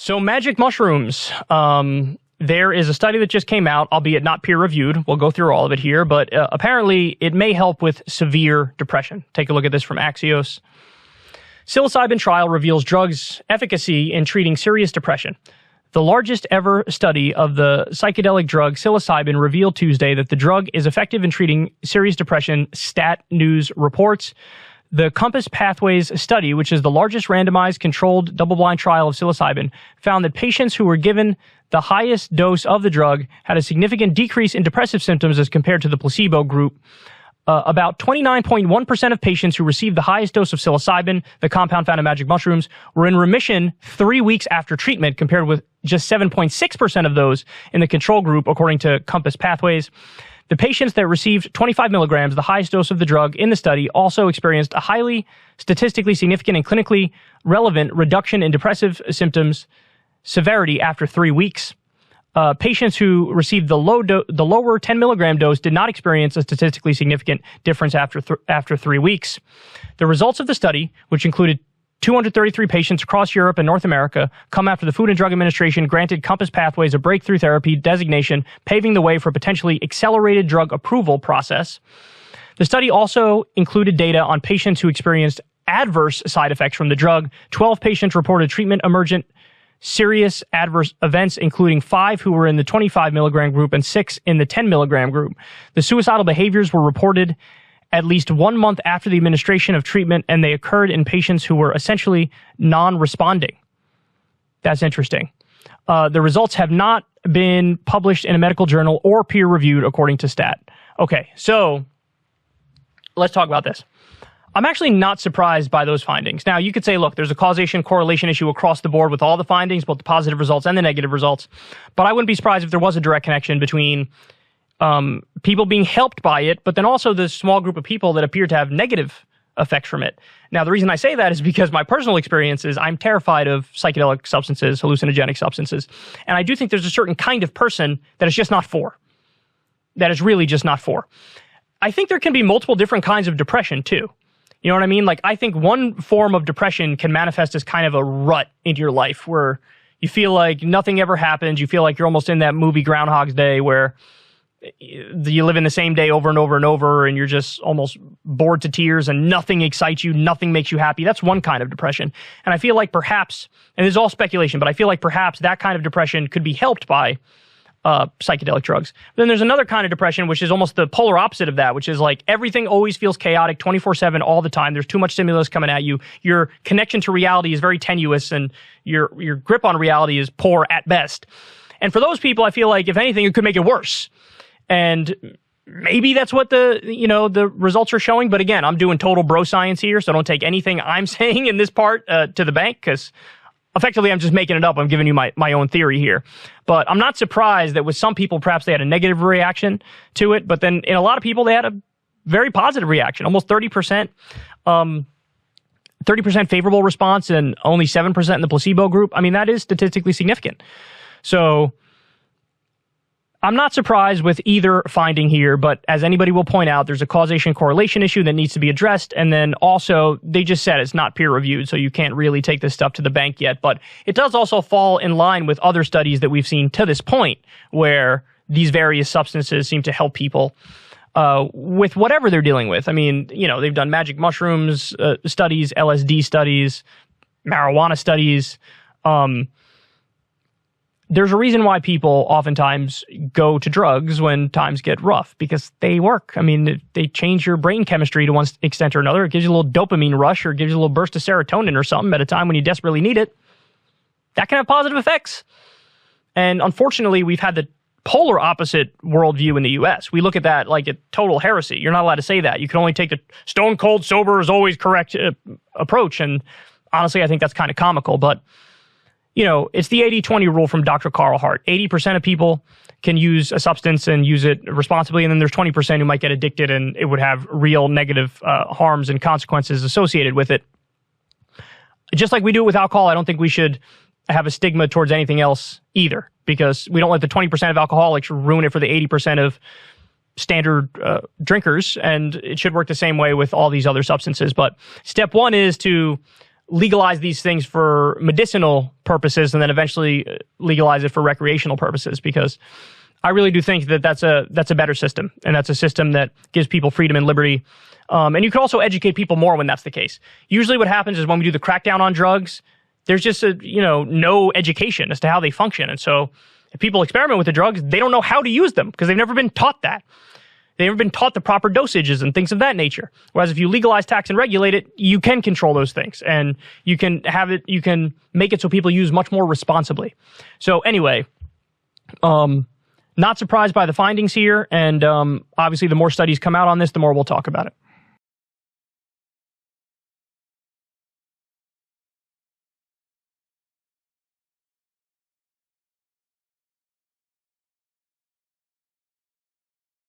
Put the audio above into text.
So magic mushrooms. There is a study that just came out, albeit not peer-reviewed. We'll go through all of it here, but apparently it may help with severe depression. Take a look at this from Axios. Psilocybin trial reveals drug's efficacy in treating serious depression. The largest ever study of the psychedelic drug psilocybin revealed Tuesday that the drug is effective in treating serious depression, Stat News reports. The Compass Pathways study, which is the largest randomized controlled double-blind trial of psilocybin, found that patients who were given the highest dose of the drug had a significant decrease in depressive symptoms as compared to the placebo group. About 29.1% of patients who received the highest dose of psilocybin, the compound found in magic mushrooms, were in remission 3 weeks after treatment, compared with just 7.6% of those in the control group, according to Compass Pathways. The patients that received 25 milligrams, the highest dose of the drug in the study, also experienced a highly statistically significant and clinically relevant reduction in depressive symptoms severity after 3 weeks. Patients who received the lower 10 milligram dose did not experience a statistically significant difference after 3 weeks. The results of the study, which included 233 patients across Europe and North America, come after the Food and Drug Administration granted Compass Pathways a breakthrough therapy designation, paving the way for a potentially accelerated drug approval process. The study also included data on patients who experienced adverse side effects from the drug. 12 patients reported treatment-emergent serious adverse events, including 5 who were in the 25 milligram group and 6 in the 10 milligram group. The suicidal behaviors were reported at least 1 month after the administration of treatment, and they occurred in patients who were essentially non-responding. That's interesting. The results have not been published in a medical journal or peer-reviewed, according to Stat. Okay, so let's talk about this. I'm actually not surprised by those findings. Now, you could say, look, there's a causation-correlation issue across the board with all the findings, both the positive results and the negative results, but I wouldn't be surprised if there was a direct connection between people being helped by it, but then also the small group of people that appear to have negative effects from it. Now, the reason I say that is because my personal experience is I'm terrified of psychedelic substances, hallucinogenic substances, and I do think there's a certain kind of person that it's just not for. That is really just not for. I think there can be multiple different kinds of depression, too. You know what I mean? Like, I think one form of depression can manifest as kind of a rut into your life where you feel like nothing ever happens. You feel like you're almost in that movie Groundhog's Day where you live in the same day over and over and over, and you're just almost bored to tears and nothing excites you, nothing makes you happy. That's one kind of depression. And I feel like perhaps, and this is all speculation, but I feel like perhaps that kind of depression could be helped by psychedelic drugs. But then there's another kind of depression, which is almost the polar opposite of that, which is like everything always feels chaotic 24/7 all the time. There's too much stimulus coming at you. Your connection to reality is very tenuous, and your grip on reality is poor at best. And for those people, I feel like if anything, it could make it worse. And maybe that's what the results are showing. But again, I'm doing total bro science here, so don't take anything I'm saying in this part to the bank, because effectively I'm just making it up. I'm giving you my own theory here. But I'm not surprised that with some people, perhaps they had a negative reaction to it. But then in a lot of people, they had a very positive reaction, almost 30%. 30% favorable response and only 7% in the placebo group. I mean, that is statistically significant. So I'm not surprised with either finding here, but as anybody will point out, there's a causation-correlation issue that needs to be addressed, and then also, they just said it's not peer-reviewed, so you can't really take this stuff to the bank yet, but it does also fall in line with other studies that we've seen to this point, where these various substances seem to help people with whatever they're dealing with. I mean, they've done magic mushrooms studies, LSD studies, marijuana studies. There's a reason why people oftentimes go to drugs when times get rough, because they work. I mean, they change your brain chemistry to one extent or another. It gives you a little dopamine rush or gives you a little burst of serotonin or something at a time when you desperately need it. That can have positive effects. And unfortunately, we've had the polar opposite worldview in the U.S. We look at that like a total heresy. You're not allowed to say that. You can only take the stone cold sober is always correct approach. And honestly, I think that's kind of comical, but it's the 80-20 rule from Dr. Carl Hart. 80% of people can use a substance and use it responsibly, and then there's 20% who might get addicted and it would have real negative harms and consequences associated with it. Just like we do it with alcohol, I don't think we should have a stigma towards anything else either, because we don't let the 20% of alcoholics ruin it for the 80% of standard drinkers, and it should work the same way with all these other substances. But step one is to legalize these things for medicinal purposes and then eventually legalize it for recreational purposes, because I really do think that that's a better system, and that's a system that gives people freedom and liberty. And you can also educate people more when that's the case. Usually what happens is when we do the crackdown on drugs, there's just no education as to how they function. And so if people experiment with the drugs, they don't know how to use them because they've never been taught that. They've never been taught the proper dosages and things of that nature. Whereas if you legalize, tax, and regulate it, you can control those things, and you can make it so people use much more responsibly. So anyway, not surprised by the findings here, and obviously the more studies come out on this, the more we'll talk about it.